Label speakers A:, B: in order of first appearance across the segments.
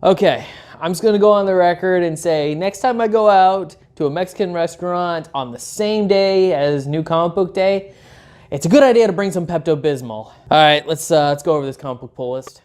A: Okay, I'm just gonna go on the record and say next time I go out to a Mexican restaurant on the same day as New Comic Book Day, it's a good idea to bring some Pepto-Bismol. All right, let's go over this comic book pull list.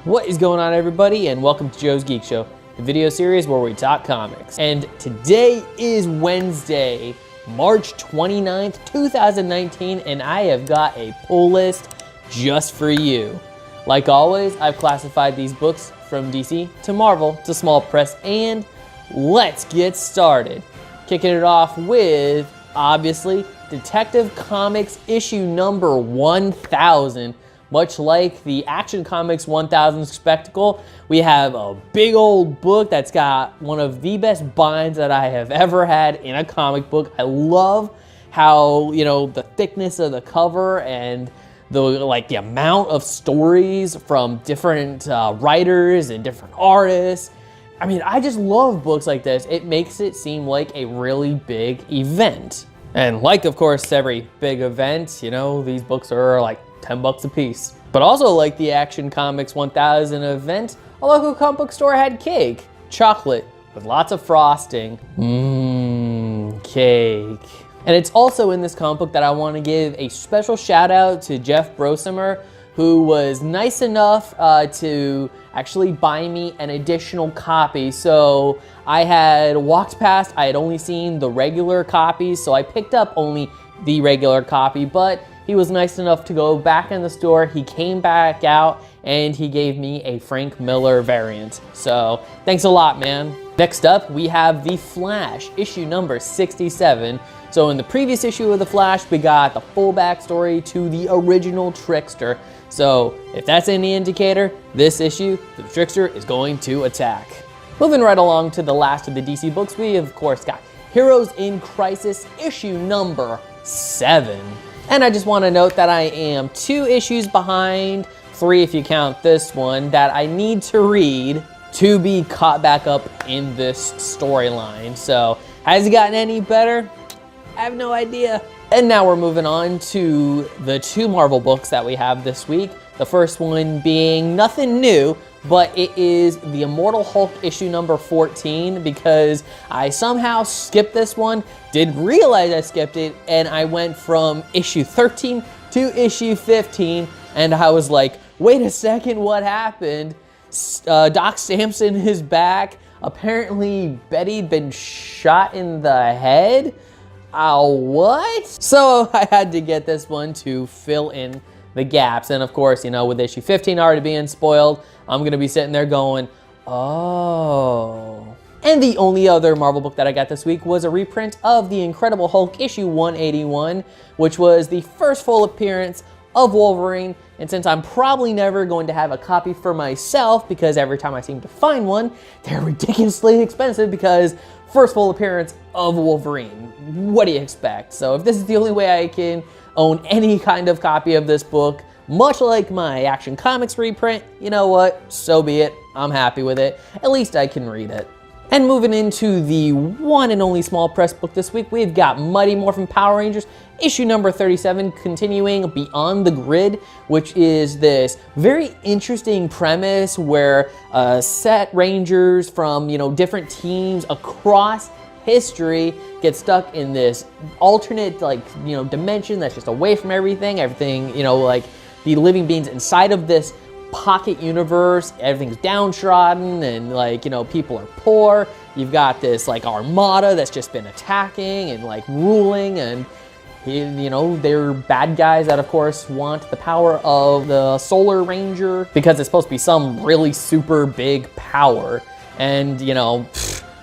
A: What is going on, everybody, and welcome to Joe's Geek Show, the video series where we talk comics. And today is Wednesday, March 29th, 2019, and I have got a pull list just for you. Like always, I've classified these books from DC to Marvel to small press, and let's get started. Kicking it off with, obviously, Detective Comics issue number 1000. Much like the Action Comics 1000 Spectacle, we have a big old book that's got one of the best binds that I have ever had in a comic book. I love how, the thickness of the cover and the amount of stories from different writers and different artists. I mean, I just love books like this. It makes it seem like a really big event. And like, of course, every big event, these books are like 10 bucks a piece. But also like the Action Comics 1000 event, a local comic book store had cake, chocolate, with lots of frosting. Cake. And it's also in this comic book that I want to give a special shout out to Jeff Brosimer, who was nice enough to actually buy me an additional copy. So I had walked past, I had only seen the regular copies, so I picked up only the regular copy, but he was nice enough to go back in the store. He came back out and he gave me a Frank Miller variant. So thanks a lot, man. Next up, we have The Flash, issue number 67. So in the previous issue of The Flash, we got the full backstory to the original Trickster. So if that's any indicator, this issue, the Trickster is going to attack. Moving right along to the last of the DC books, we of course got Heroes in Crisis, issue number 7. And I just want to note that I am 2 issues behind, 3 if you count this one, that I need to read to be caught back up in this storyline. So, has it gotten any better? I have no idea. And now we're moving on to the 2 Marvel books that we have this week. The first one being nothing new, but it is The Immortal Hulk issue number 14, because I somehow skipped this one, didn't realize I skipped it, and I went from issue 13 to issue 15, and I was like, wait a second, what happened? Doc Samson is back. Apparently Betty'd been shot in the head. What? So I had to get this one to fill in the gaps. And of course, with issue 15 already being spoiled, I'm gonna be sitting there going, oh. And the only other Marvel book that I got this week was a reprint of The Incredible Hulk issue 181, which was the first full appearance of Wolverine. And since I'm probably never going to have a copy for myself, because every time I seem to find one, they're ridiculously expensive, because first full appearance of Wolverine, what do you expect? So if this is the only way I can own any kind of copy of this book, much like my Action Comics reprint, you know what, so be it. I'm happy with it. At least I can read it. And moving into the one and only small press book this week, we've got Mighty Morphin Power Rangers, issue number 37, continuing Beyond the Grid, which is this very interesting premise where set Rangers from, different teams across history get stuck in this alternate, dimension that's just away from everything, the living beings inside of this pocket universe, everything's downtrodden, and people are poor. You've got this armada that's just been attacking and ruling, and they're bad guys that of course want the power of the Solar Ranger, because it's supposed to be some really super big power. And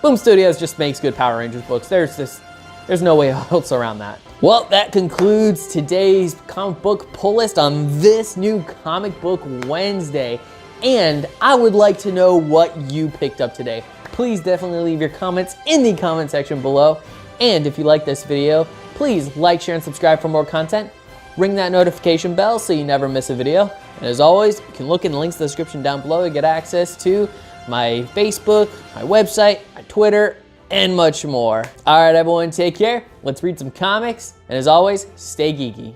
A: Boom Studios just makes good Power Rangers books. There's no way else around that. Well, that concludes today's comic book pull list on this new Comic Book Wednesday. And I would like to know what you picked up today. Please definitely leave your comments in the comment section below. And if you like this video, please like, share, and subscribe for more content. Ring that notification bell so you never miss a video. And as always, you can look in the links in the description down below to get access to my Facebook, my website, my Twitter, and much more. All right, everyone, take care. Let's read some comics, and as always, stay geeky.